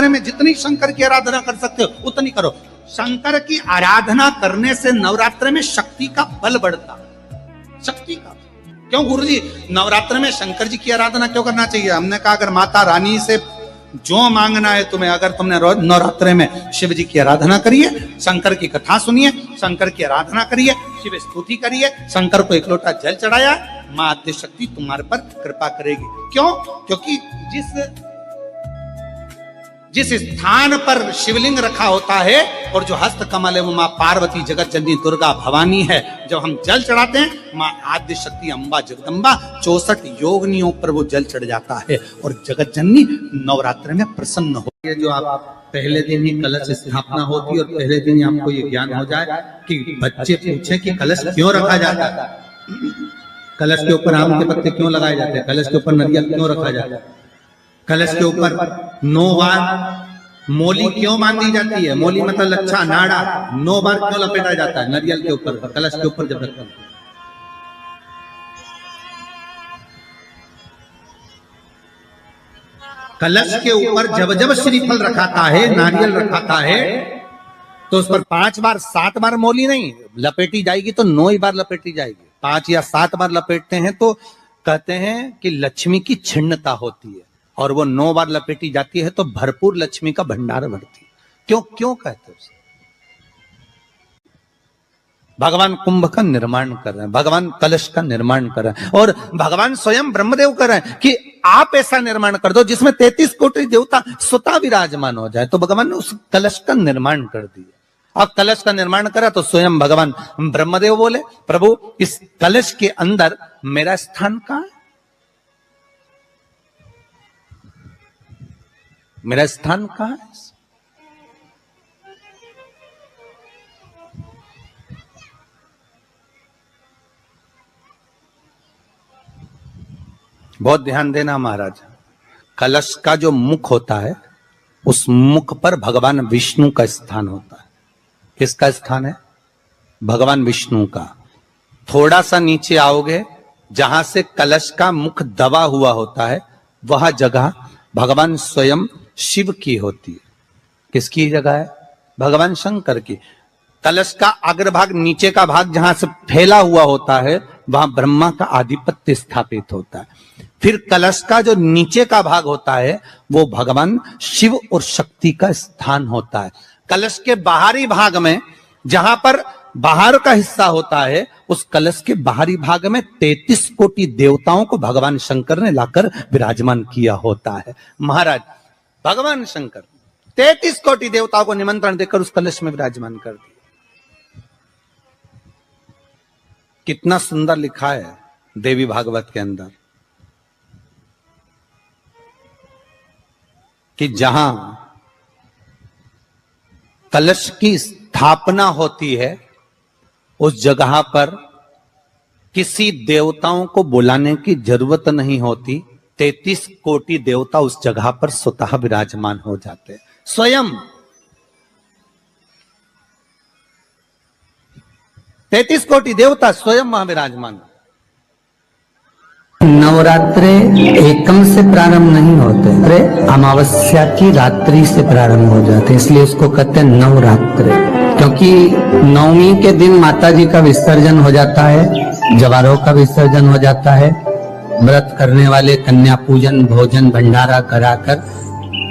में जितनी शंकर की आराधना कर सकते हो उतनी करो। शंकर की आराधना करने से नवरात्र में शक्ति का बल बढ़ता, शक्ति का। क्यों गुरुजी नवरात्र में शंकर जी की आराधना क्यों करना चाहिए? हमने कहा अगर माता रानी से जो मांगना है तुम्हें, अगर तुमने रोज नवरात्र में शिव जी की आराधना करिए, शंकर की कथा सुनिए, शंकर की आराधना करिए, शिव स्तुति करिए, शंकर को एक लोटा जल चढ़ाया, मां आद्य शक्ति तुम्हारे पर कृपा करेगी। क्यों? क्योंकि जिस स्थान पर शिवलिंग रखा होता है और जो हस्त कमल है वो मां पार्वती, जगत जननी दुर्गा भवानी है। जब हम जल चढ़ाते हैं मां आद्य शक्ति अम्बा जगदम्बा 64 योगिनियों पर वो जल चढ़ जाता है और जगत जननी नवरात्र में प्रसन्न होती है। जो आप पहले दिन ही कलश स्थापना होती है और पहले दिन ही आपको ये ज्ञान हो जाए कि बच्चे पूछे कि कलश क्यों रखा जाता है, कलश के ऊपर आम के पत्ते क्यों लगाए जाते हैं, कलश के ऊपर नारियल क्यों रखा जाता है, कलश के ऊपर 9 बार मोली क्यों बांधी जाती है, मोली मतलब लच्छा नाड़ा 9 बार क्यों लपेटा जाता है नारियल के ऊपर, कलश के ऊपर जब रखते हैं। कलश के ऊपर जब जब श्रीफल रखाता है, नारियल रखाता है, तो उस पर 5 बार 7 बार मोली नहीं लपेटी जाएगी, तो 9 ही बार लपेटी जाएगी। 5 या 7 बार लपेटते हैं तो कहते हैं कि लक्ष्मी की छिन्नता होती है, और वो 9 बार लपेटी जाती है तो भरपूर लक्ष्मी का भंडार भरती है। क्यों कहते हैं? भगवान कुंभ का निर्माण कर रहे हैं, भगवान कलश का निर्माण कर रहे हैं, और भगवान स्वयं ब्रह्मदेव कर रहे हैं कि आप ऐसा निर्माण कर दो जिसमें 33 कोटि देवता स्वतः विराजमान हो जाए। तो भगवान ने उस कलश का निर्माण कर दिया। अब कलश का निर्माण करा तो स्वयं भगवान ब्रह्मदेव बोले, प्रभु इस कलश के अंदर मेरा स्थान कहां है, मेरा स्थान कहां है? बहुत ध्यान देना महाराज, कलश का जो मुख होता है उस मुख पर भगवान विष्णु का स्थान होता है। किसका स्थान है? भगवान विष्णु का। थोड़ा सा नीचे आओगे, जहां से कलश का मुख दबा हुआ होता है वह जगह भगवान स्वयं शिव की होती है। किसकी जगह है? भगवान शंकर की। कलश का अग्रभाग, नीचे का भाग जहां से फैला हुआ होता है वहां ब्रह्मा का आधिपत्य स्थापित होता है। फिर कलश का जो नीचे का भाग होता है वो भगवान शिव और शक्ति का स्थान होता है। कलश के बाहरी भाग में, जहां पर बाहर का हिस्सा होता है, उस कलश के बाहरी भाग में 33 कोटि देवताओं को भगवान शंकर ने लाकर विराजमान किया होता है। महाराज भगवान शंकर 33 कोटि देवताओं को निमंत्रण देकर उस कलश में विराजमान कर दिया। कितना सुंदर लिखा है देवी भागवत के अंदर कि जहां कलश की स्थापना होती है उस जगह पर किसी देवताओं को बुलाने की जरूरत नहीं होती। 33 कोटि देवता उस जगह पर स्वतः विराजमान हो जाते हैं। स्वयं 33 कोटि देवता स्वयं वहां विराजमान। नवरात्रे एकम से प्रारंभ नहीं होते, अरे अमावस्या की रात्रि से प्रारंभ हो जाते, इसलिए उसको कहते हैं नवरात्रे। क्योंकि नवमी के दिन माता जी का विसर्जन हो जाता है, जवारों का विसर्जन हो जाता है, व्रत करने वाले कन्या पूजन भोजन भंडारा कराकर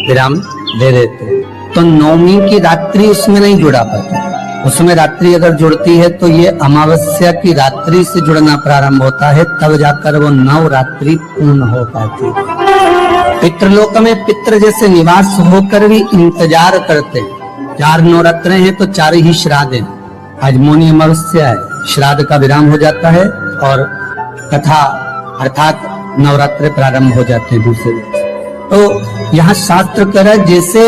विराम दे देते। तो नवमी की रात्रि उसमें नहीं जुड़ा पाता, उसमें रात्रि अगर जुड़ती है तो ये अमावस्या की रात्रि से जुड़ना प्रारंभ होता है, तब जाकर वो नवरात्रि पूर्ण हो पाती है। पितृलोक में पितृ जैसे निवास होकर भी इंतजार करते हैं। 4 नवरात्रे हैं तो 4 ही श्राद्ध हैं। आज मौनी अमावस्या है, श्राद्ध का विराम हो जाता है और कथा अर्थात नवरात्रे प्रारंभ हो जाते हैं दूसरे दिन। तो यहाँ शास्त्र कह रहा है जैसे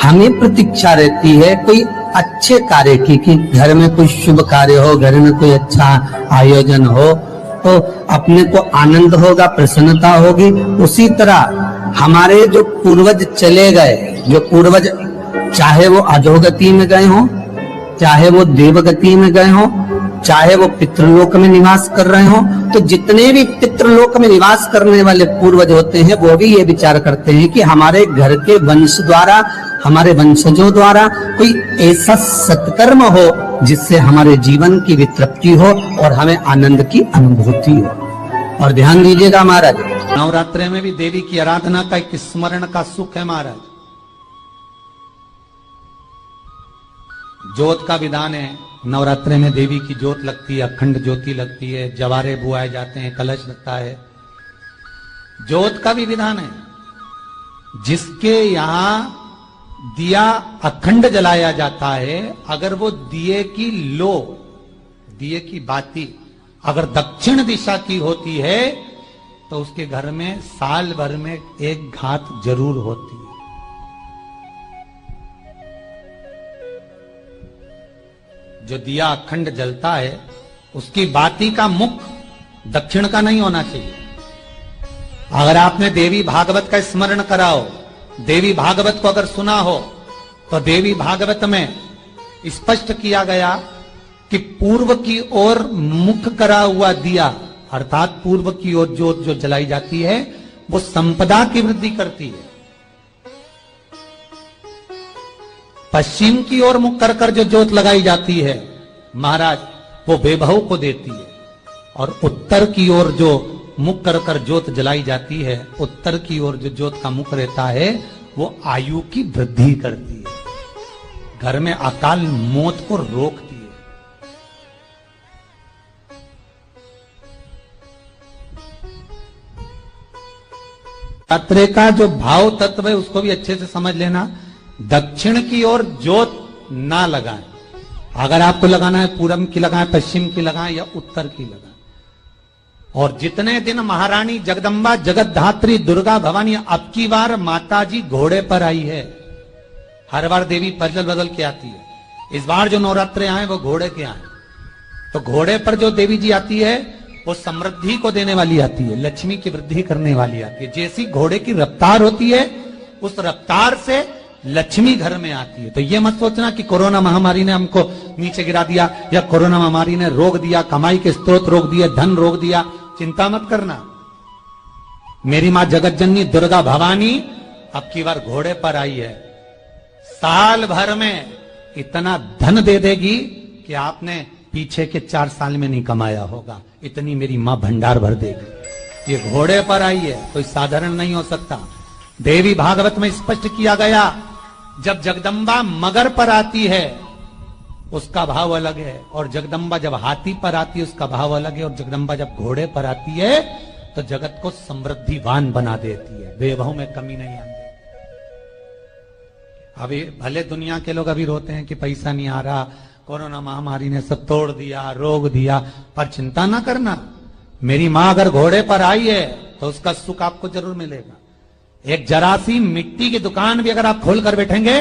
हमें प्रतीक्षा रहती है कोई अच्छे कार्य की, कि घर में कोई शुभ कार्य हो, घर में कोई अच्छा आयोजन हो तो अपने को आनंद होगा, प्रसन्नता होगी। उसी तरह हमारे जो पूर्वज चले गए, जो पूर्वज चाहे वो अधोगति में गए हों चाहे वो देवगति में गए हों, चाहे वो पितृलोक में निवास कर रहे हो, तो जितने भी पितृलोक में निवास करने वाले पूर्वज होते हैं वो भी ये विचार करते हैं कि हमारे घर के वंश द्वारा, हमारे वंशजों द्वारा कोई ऐसा सत्कर्म हो जिससे हमारे जीवन की वितृप्ति हो और हमें आनंद की अनुभूति हो। और ध्यान दीजिएगा महाराज, नवरात्रि में भी देवी की आराधना का एक स्मरण का सुख है महाराज। ज्योत का विधान है, नवरात्रि में देवी की ज्योत लगती है, अखंड ज्योति लगती है, जवारे बुआए जाते हैं, कलश लगता है। ज्योत का भी विधान है, जिसके यहां दिया अखंड जलाया जाता है, अगर वो दिए की लो, दिए की बाती अगर दक्षिण दिशा की होती है तो उसके घर में साल भर में एक घात जरूर होती है। जो दिया अखंड जलता है उसकी बाती का मुख दक्षिण का नहीं होना चाहिए। अगर आपने देवी भागवत का स्मरण करा हो, देवी भागवत को अगर सुना हो, तो देवी भागवत में स्पष्ट किया गया कि पूर्व की ओर मुख करा हुआ दिया, अर्थात पूर्व की ओर ज्योत जो जलाई जाती है वो संपदा की वृद्धि करती है। पश्चिम की ओर मुख कर कर जो ज्योत लगाई जाती है महाराज, वो वैभव को देती है। और उत्तर की ओर जो मुख कर कर ज्योत जलाई जाती है, उत्तर की ओर जो ज्योत का मुख रहता है वो आयु की वृद्धि करती है, घर में अकाल मौत को रोकती है। नवरात्रि का जो भाव तत्व है उसको भी अच्छे से समझ लेना। दक्षिण की ओर ज्योत ना लगाएं, अगर आपको लगाना है पूरब की लगाएं, पश्चिम की लगाएं या उत्तर की लगाएं। और जितने दिन महारानी जगदम्बा जगतधात्री दुर्गा भवानी, अब की बार माता जी घोड़े पर आई है, हर बार देवी बदल बदल के आती है, इस बार जो नवरात्रे आए वो घोड़े के आए। तो घोड़े पर जो देवी जी आती है वो समृद्धि को देने वाली आती है, लक्ष्मी की वृद्धि करने वाली आती है। जैसी घोड़े की रफ्तार होती है उस रफ्तार से लक्ष्मी घर में आती है। तो ये मत सोचना कि कोरोना महामारी ने हमको नीचे गिरा दिया या कोरोना महामारी ने रोक दिया, कमाई के स्रोत रोक दिए, धन रोक दिया, चिंता मत करना। मेरी मां जगत जननी दुर्गा भवानी अब की बार घोड़े पर आई है, साल भर में इतना धन दे देगी कि आपने पीछे के 4 साल में नहीं कमाया होगा, इतनी मेरी मां भंडार भर देगी। ये घोड़े पर आई है, कोई साधारण नहीं हो सकता। देवी भागवत में स्पष्ट किया गया, जब जगदम्बा मगर पर आती है उसका भाव अलग है, और जगदम्बा जब हाथी पर आती है उसका भाव अलग है, और जगदम्बा जब घोड़े पर आती है तो जगत को समृद्धिवान बना देती है, वैभव में कमी नहीं आती। अभी भले दुनिया के लोग अभी रोते हैं कि पैसा नहीं आ रहा, कोरोना महामारी ने सब तोड़ दिया, रोक दिया, पर चिंता ना करना, मेरी मां अगर घोड़े पर आई है तो उसका सुख आपको जरूर मिलेगा। एक जरा सी मिट्टी की दुकान भी अगर आप खोल कर बैठेंगे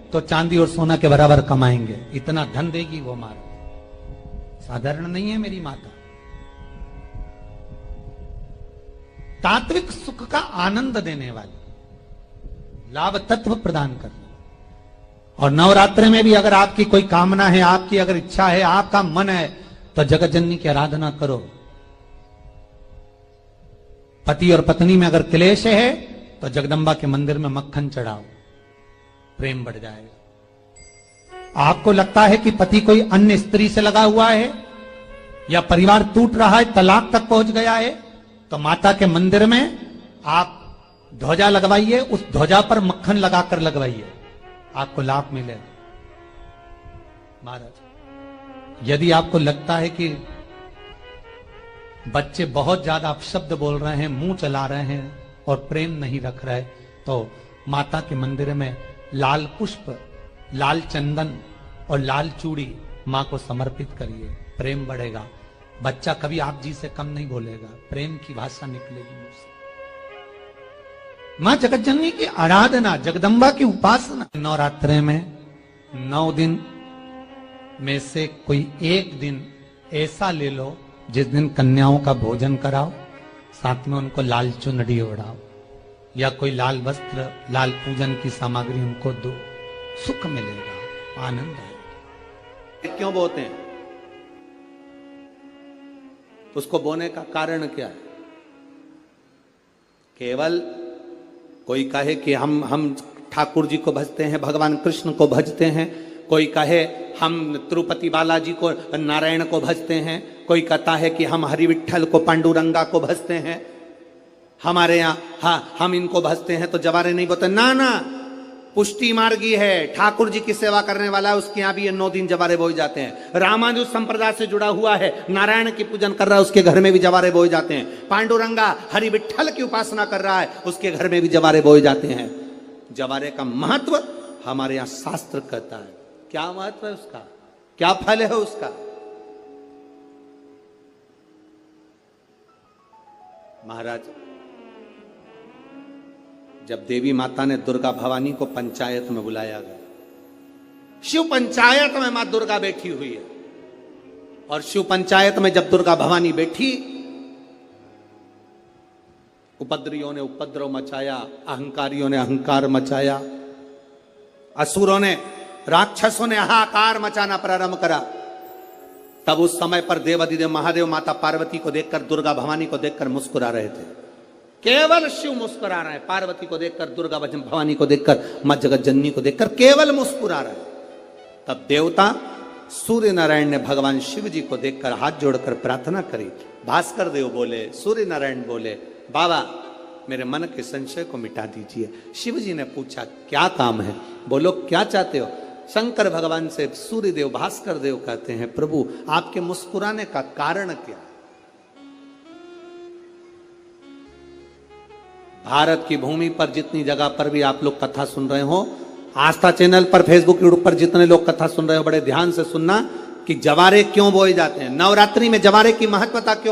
तो चांदी और सोना के बराबर कमाएंगे, इतना धन देगी वो मां, साधारण नहीं है मेरी माता। तात्विक सुख का आनंद देने वाली, लाभ तत्व प्रदान करने। और नवरात्रि में भी अगर आपकी कोई कामना है, आपकी अगर इच्छा है, आपका मन है, तो जगत जननी की आराधना करो। पति और पत्नी में अगर क्लेश है तो जगदम्बा के मंदिर में मक्खन चढ़ाओ, प्रेम बढ़ जाएगा। आपको लगता है कि पति कोई अन्य स्त्री से लगा हुआ है या परिवार टूट रहा है, तलाक तक पहुंच गया है, तो माता के मंदिर में आप ध्वजा लगवाइए, उस ध्वजा पर मक्खन लगाकर लगवाइए, आपको लाभ मिलेगा। महाराज, यदि आपको लगता है कि बच्चे बहुत ज्यादा अपशब्द बोल रहे हैं, मुंह चला रहे हैं और प्रेम नहीं रख रहे, तो माता के मंदिर में लाल पुष्प, लाल चंदन और लाल चूड़ी मां को समर्पित करिए, प्रेम बढ़ेगा। बच्चा कभी आप जी से कम नहीं बोलेगा, प्रेम की भाषा निकलेगी मुंह से। मां जगत जननी की आराधना, जगदम्बा की उपासना। नवरात्रि में 9 दिन में से कोई एक दिन ऐसा ले लो जिस दिन कन्याओं का भोजन कराओ, साथ में उनको लाल चुनरी ओढ़ाओ या कोई लाल वस्त्र, लाल पूजन की सामग्री उनको दो, सुख मिलेगा, आनंद आएगा। क्यों बोलते हैं? उसको बोने का कारण क्या है? केवल कोई कहे कि हम ठाकुर जी को भजते हैं, भगवान कृष्ण को भजते हैं, कोई कहे हम तिरुपति बालाजी को, नारायण को भजते हैं, कोई कहता है कि हम हरि विट्ठल को, पांडुरंगा को भजते हैं, हमारे यहाँ हाँ हम इनको भजते हैं तो जवारे नहीं बोते। ना ना, पुष्टि मार्गी है, ठाकुर जी की सेवा करने वाला है, उसके यहाँ भी ये 9 दिन जवारे बोए जाते हैं। रामानुज संप्रदाय से जुड़ा हुआ है, नारायण की पूजन कर रहा है, उसके घर में भी जवारे बोए जाते हैं। पांडुरंगा हरि विट्ठल की उपासना कर रहा है, उसके घर में भी जवारे बोए जाते हैं। जवारे का महत्व हमारे यहाँ शास्त्र कहता है। क्या महत्व है उसका, क्या फल है उसका? महाराज, जब देवी माता ने दुर्गा भवानी को पंचायत में बुलाया गया, शिव पंचायत में मां दुर्गा बैठी हुई है, और शिव पंचायत में जब दुर्गा भवानी बैठी, उपद्रवियों ने उपद्रव मचाया, अहंकारियों ने अहंकार मचाया, असुरों ने, राक्षसों ने हाहाकार मचाना प्रारंभ करा। तब उस समय पर देवाधिदेव महादेव माता पार्वती को देखकर, दुर्गा भवानी को देखकर मुस्कुरा रहे थे। केवल शिव मुस्कुरा रहे हैं, पार्वती को देखकर, दुर्गा भवानी को देखकर, मां जगत जननी को देखकर केवल मुस्कुरा रहे हैं। तब देवता सूर्य नारायण ने भगवान शिव जी को देखकर हाथ जोड़कर प्रार्थना करी। भास्कर देव बोले, सूर्य नारायण बोले, बाबा मेरे मन के संशय को मिटा दीजिए। शिव जी ने पूछा क्या काम है, बोलो क्या चाहते हो? शंकर भगवान से सूर्य देव, भास्कर देव कहते हैं, प्रभु आपके मुस्कुराने का कारण क्या? भारत की भूमि पर जितनी जगह पर भी आप लोग कथा सुन रहे हो, आस्था चैनल पर, फेसबुक, यूट्यूब पर जितने लोग कथा सुन रहे हो, बड़े ध्यान से सुनना कि जवारे क्यों बोए जाते हैं, नवरात्रि में जवारे की महत्वता क्यों